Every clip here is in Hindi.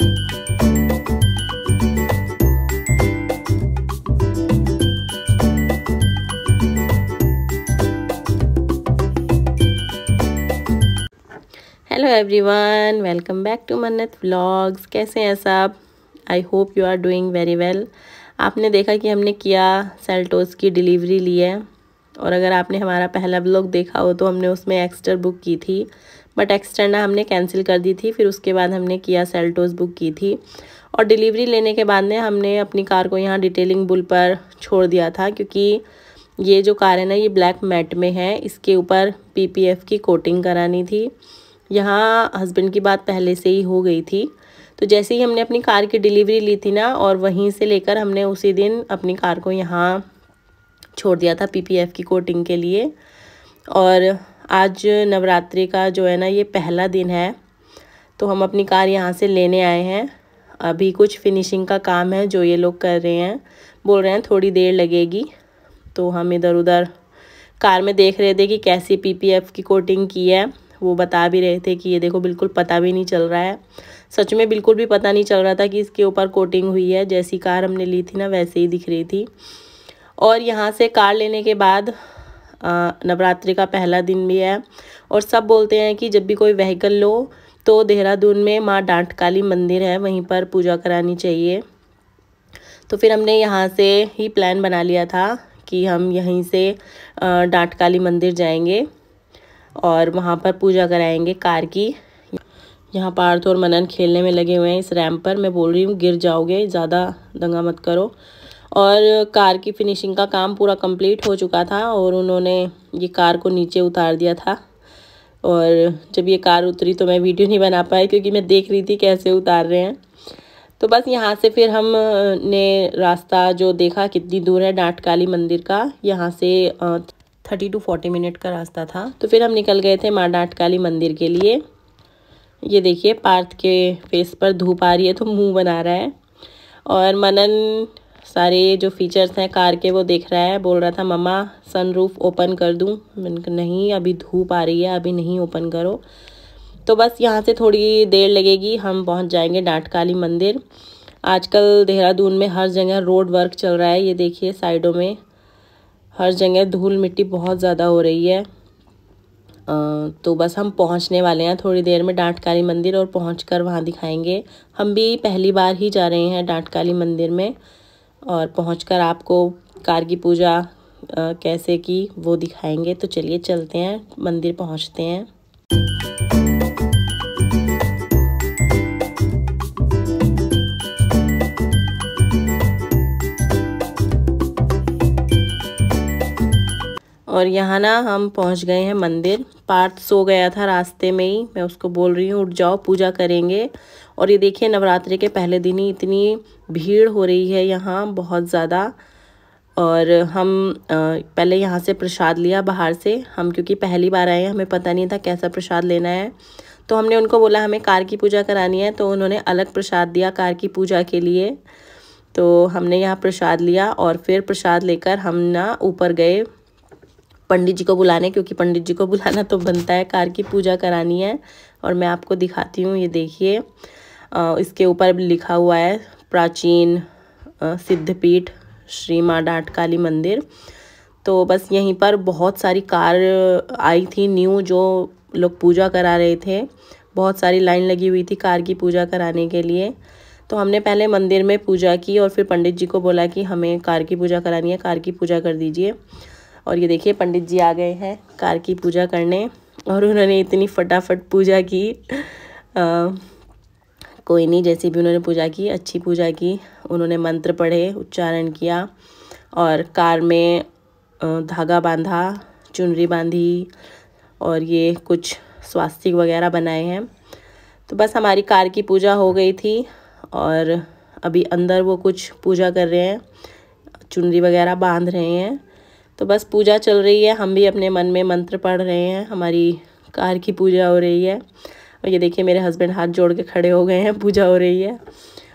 Hello everyone, welcome back to Mannat vlogs. कैसे हैं सब? I hope you are doing very well. आपने देखा कि हमने किया सेल्टोस की डिलीवरी ली है, और अगर आपने हमारा पहला व्लॉग देखा हो तो हमने उसमें एक्स्टर बुक की थी, बट एक्स्टर ना हमने कैंसिल कर दी थी। फिर उसके बाद हमने किया सेल्टोस बुक की थी, और डिलीवरी लेने के बाद में हमने अपनी कार को यहाँ डिटेलिंग बुल पर छोड़ दिया था, क्योंकि ये जो कार है ना, ये ब्लैक मैट में है। इसके ऊपर PPF की कोटिंग करानी थी। यहाँ हस्बैंड की बात पहले से ही हो गई थी, तो जैसे ही हमने अपनी कार की डिलीवरी ली थी ना, और वहीं से लेकर हमने उसी दिन अपनी कार को यहाँ छोड़ दिया था PPF की कोटिंग के लिए। और आज नवरात्रि का जो है ना, ये पहला दिन है, तो हम अपनी कार यहाँ से लेने आए हैं। अभी कुछ फिनिशिंग का काम है जो ये लोग कर रहे हैं, बोल रहे हैं थोड़ी देर लगेगी। तो हम इधर उधर कार में देख रहे थे कि कैसी PPF की कोटिंग की है। वो बता भी रहे थे कि ये देखो, बिल्कुल पता भी नहीं चल रहा है। सच में बिल्कुल भी पता नहीं चल रहा था कि इसके ऊपर कोटिंग हुई है। जैसी कार हमने ली थी ना, वैसे ही दिख रही थी। और यहाँ से कार लेने के बाद नवरात्रि का पहला दिन भी है, और सब बोलते हैं कि जब भी कोई व्हीकल लो तो देहरादून में माँ डांट काली मंदिर है, वहीं पर पूजा करानी चाहिए। तो फिर हमने यहाँ से ही प्लान बना लिया था कि हम यहीं से डांट काली मंदिर जाएंगे और वहाँ पर पूजा कराएंगे कार की। यहाँ पार्थ और मनन खेलने में लगे हुए हैं इस रैंप पर। मैं बोल रही हूँ गिर जाओगे, ज़्यादा दंगा मत करो। और कार की फिनिशिंग का काम पूरा कंप्लीट हो चुका था, और उन्होंने ये कार को नीचे उतार दिया था। और जब ये कार उतरी तो मैं वीडियो नहीं बना पाई, क्योंकि मैं देख रही थी कैसे उतार रहे हैं। तो बस यहाँ से फिर हमने रास्ता जो देखा कितनी दूर है डांट काली मंदिर का, यहाँ से 30 to 40 मिनट का रास्ता था। तो फिर हम निकल गए थे माँ डांट काली मंदिर के लिए। ये देखिए, पार्थ के फेस पर धूप आ रही है तो मुंह बना रहा है, और मनन सारे जो फीचर्स हैं कार के वो देख रहा है। बोल रहा था मम्मा सनरूफ ओपन कर दूं। मैंने कहा नहीं, अभी धूप आ रही है, अभी नहीं ओपन करो। तो बस यहाँ से थोड़ी देर लगेगी, हम पहुँच जाएंगे डांट काली मंदिर। आजकल देहरादून में हर जगह रोड वर्क चल रहा है। ये देखिए साइडों में हर जगह धूल मिट्टी बहुत ज़्यादा हो रही है। तो बस हम पहुंचने वाले हैं थोड़ी देर में डांट काली मंदिर, और पहुंचकर वहां दिखाएंगे। हम भी पहली बार ही जा रहे हैं डांट काली मंदिर में, और पहुंचकर आपको कार की पूजा कैसे की वो दिखाएंगे। तो चलिए चलते हैं, मंदिर पहुंचते हैं। और यहाँ ना हम पहुँच गए हैं मंदिर। पार्थ सो गया था रास्ते में ही, मैं उसको बोल रही हूँ उठ जाओ पूजा करेंगे। और ये देखिए, नवरात्रि के पहले दिन ही इतनी भीड़ हो रही है यहाँ, बहुत ज़्यादा। और हम पहले यहाँ से प्रसाद लिया बाहर से। हम क्योंकि पहली बार आए हैं, हमें पता नहीं था कैसा प्रसाद लेना है। तो हमने उनको बोला हमें कार की पूजा करानी है, तो उन्होंने अलग प्रसाद दिया कार की पूजा के लिए। तो हमने यहाँ प्रसाद लिया, और फिर प्रसाद लेकर हम ना ऊपर गए पंडित जी को बुलाने, क्योंकि पंडित जी को बुलाना तो बनता है, कार की पूजा करानी है। और मैं आपको दिखाती हूँ, ये देखिए इसके ऊपर लिखा हुआ है प्राचीन सिद्धपीठ श्री माँ डांट काली मंदिर। तो बस यहीं पर बहुत सारी कार आई थी न्यू, जो लोग पूजा करा रहे थे। बहुत सारी लाइन लगी हुई थी कार की पूजा कराने के लिए। तो हमने पहले मंदिर में पूजा की, और फिर पंडित जी को बोला कि हमें कार की पूजा करानी है, कार की पूजा कर दीजिए। और ये देखिए पंडित जी आ गए हैं कार की पूजा करने, और उन्होंने इतनी फटाफट पूजा की। कोई नहीं, जैसी भी उन्होंने पूजा की, अच्छी पूजा की। उन्होंने मंत्र पढ़े, उच्चारण किया, और कार में धागा बांधा, चुनरी बांधी, और ये कुछ स्वास्तिक वगैरह बनाए हैं। तो बस हमारी कार की पूजा हो गई थी, और अभी अंदर वो कुछ पूजा कर रहे हैं, चुनरी वगैरह बांध रहे हैं। तो बस पूजा चल रही है, हम भी अपने मन में मंत्र पढ़ रहे हैं, हमारी कार की पूजा हो रही है। और ये देखिए मेरे हस्बैंड हाथ जोड़ के खड़े हो गए हैं, पूजा हो रही है।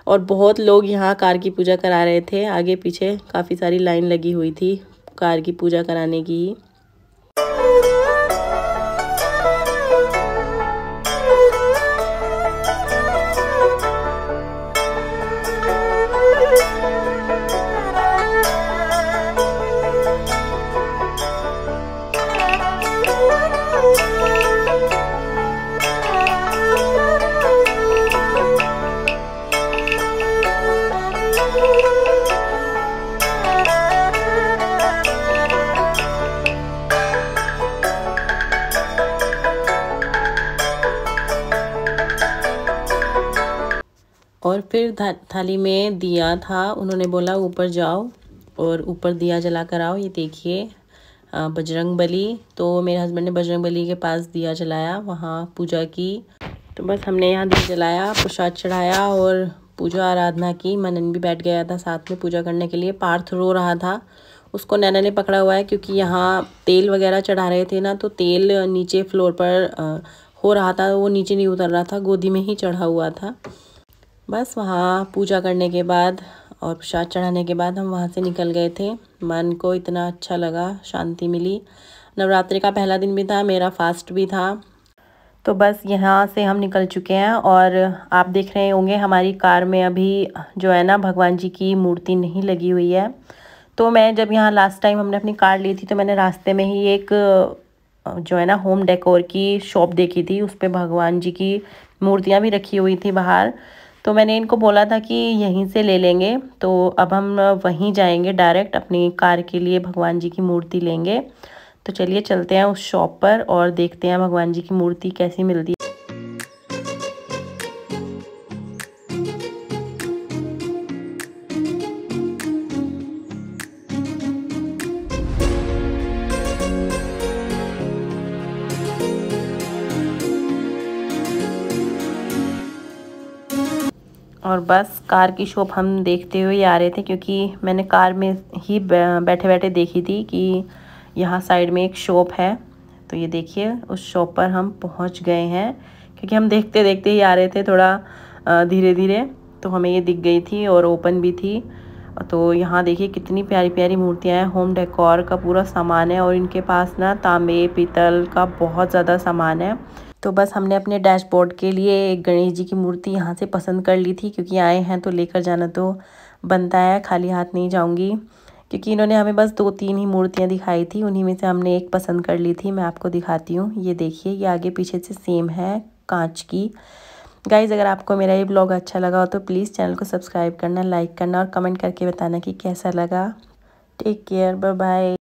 और बहुत लोग यहाँ कार की पूजा करा रहे थे, आगे पीछे काफ़ी सारी लाइन लगी हुई थी कार की पूजा कराने की। और फिर थाली में दिया था, उन्होंने बोला ऊपर जाओ और ऊपर दिया जला कर आओ। ये देखिए बजरंग बली, तो मेरे हस्बैंड ने बजरंग बली के पास दिया जलाया, वहाँ पूजा की। तो बस हमने यहाँ दिया जलाया, प्रसाद चढ़ाया और पूजा आराधना की। मनन भी बैठ गया था साथ में पूजा करने के लिए। पार्थ रो रहा था, उसको नैना ने पकड़ा हुआ है क्योंकि यहाँ तेल वगैरह चढ़ा रहे थे ना, तो तेल नीचे फ्लोर पर हो रहा था, वो नीचे नहीं उतर रहा था, गोदी में ही चढ़ा हुआ था। बस वहाँ पूजा करने के बाद और प्रसाद चढ़ाने के बाद हम वहाँ से निकल गए थे। मन को इतना अच्छा लगा, शांति मिली। नवरात्रि का पहला दिन भी था, मेरा फास्ट भी था। तो बस यहाँ से हम निकल चुके हैं और आप देख रहे होंगे हमारी कार में अभी जो है ना भगवान जी की मूर्ति नहीं लगी हुई है। तो मैं जब यहाँ लास्ट टाइम हमने अपनी कार ली थी तो मैंने रास्ते में ही एक जो है ना होम डेकोर की शॉप देखी थी, उस पर भगवान जी की मूर्तियाँ भी रखी हुई थी बाहर। तो मैंने इनको बोला था कि यहीं से ले लेंगे, तो अब हम वहीं जाएंगे डायरेक्ट, अपनी कार के लिए भगवान जी की मूर्ति लेंगे। तो चलिए चलते हैं उस शॉप पर और देखते हैं भगवान जी की मूर्ति कैसी मिलती है। और बस कार की शॉप हम देखते हुए आ रहे थे क्योंकि मैंने कार में ही बैठे बैठे देखी थी कि यहाँ साइड में एक शॉप है। तो ये देखिए उस शॉप पर हम पहुँच गए हैं क्योंकि हम देखते देखते ही आ रहे थे, थोड़ा धीरे धीरे, तो हमें ये दिख गई थी और ओपन भी थी। तो यहाँ देखिए कितनी प्यारी प्यारी मूर्तियाँ हैं, होम डेकोर का पूरा सामान है और इनके पास ना तांबे पीतल का बहुत ज़्यादा सामान है। तो बस हमने अपने डैशबोर्ड के लिए एक गणेश जी की मूर्ति यहाँ से पसंद कर ली थी क्योंकि आए हैं तो लेकर जाना तो बनता है, खाली हाथ नहीं जाऊँगी। क्योंकि इन्होंने हमें बस 2-3 ही मूर्तियाँ दिखाई थी, उन्हीं में से हमने एक पसंद कर ली थी। मैं आपको दिखाती हूँ, ये देखिए ये आगे पीछे से सेम है, कांच की। गाइज़ अगर आपको मेरा ये ब्लॉग अच्छा लगा हो तो प्लीज़ चैनल को सब्सक्राइब करना, लाइक करना और कमेंट करके बताना कि कैसा लगा। Take care, bye bye.